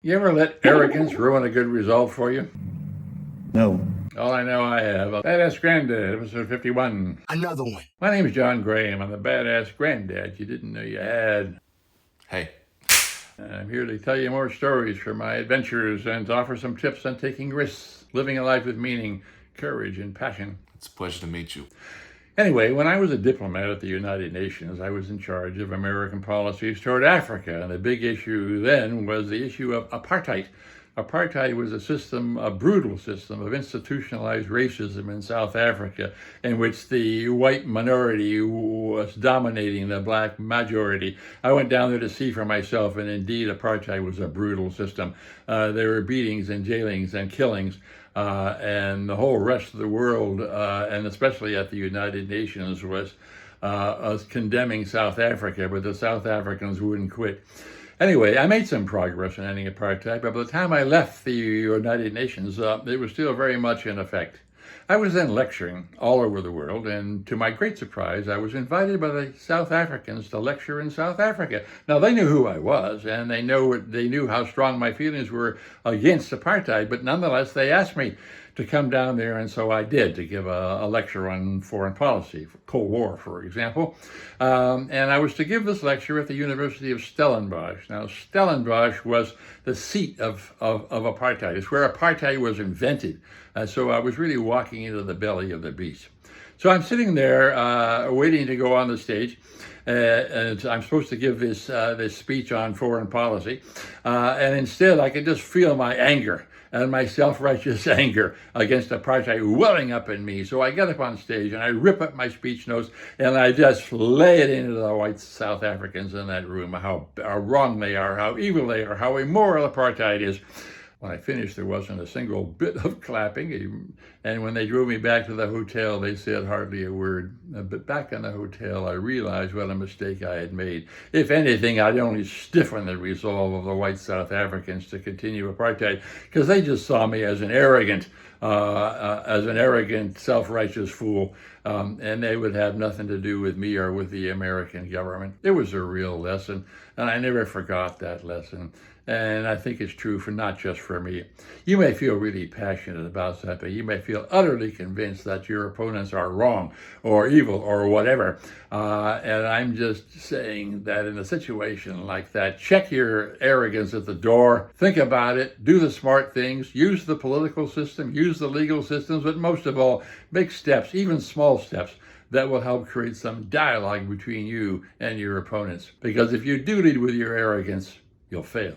You ever let arrogance ruin a good result for you? No. Oh, I know I have. Badass Granddad, episode 51. Another one. My name's John Graham. I'm the badass granddad you didn't know you had. Hey. I'm here to tell you more stories from my adventures and to offer some tips on taking risks, living a life with meaning, courage, and passion. It's a pleasure to meet you. Anyway, when I was a diplomat at the United Nations, I was in charge of American policies toward Africa, and the big issue then was the issue of apartheid. Apartheid was a brutal system of institutionalized racism in South Africa, in which the white minority was dominating the black majority. I went down there to see for myself, and indeed, apartheid was a brutal system. There were beatings and jailings and killings. And the whole rest of the world, and especially at the United Nations, was condemning South Africa, but the South Africans wouldn't quit. Anyway, I made some progress in ending apartheid, but by the time I left the United Nations, it was still very much in effect. I was then lecturing all over the world, and to my great surprise, I was invited by the South Africans to lecture in South Africa. Now, they knew who I was, and they knew how strong my feelings were against apartheid, but nonetheless, they asked me to come down there, and so I did, to give a lecture on foreign policy, Cold War, for example. And I was to give this lecture at the University of Stellenbosch. Now, Stellenbosch was the seat of apartheid. It's where apartheid was invented. So I was really walking into the belly of the beast. So I'm sitting there waiting to go on the stage. And I'm supposed to give this speech on foreign policy. And instead, I could just feel my anger and my self-righteous anger against apartheid welling up in me. So I get up on stage and I rip up my speech notes and I just lay it into the white South Africans in that room, how wrong they are, how evil they are, how immoral apartheid is. When I finished, there wasn't a single bit of clapping. And when they drove me back to the hotel, they said hardly a word. But back in the hotel, I realized what a mistake I had made. If anything, I'd only stiffened the resolve of the white South Africans to continue apartheid, because they just saw me as an arrogant, self-righteous fool. And they would have nothing to do with me or with the American government. It was a real lesson, and I never forgot that lesson. And I think it's true for not just for me. You may feel really passionate about something. You may feel utterly convinced that your opponents are wrong or evil or whatever. And I'm just saying that in a situation like that, check your arrogance at the door. Think about it. Do the smart things. Use the political system. Use the legal systems. But most of all, make steps, even small steps, that will help create some dialogue between you and your opponents. Because if you do lead with your arrogance, you'll fail.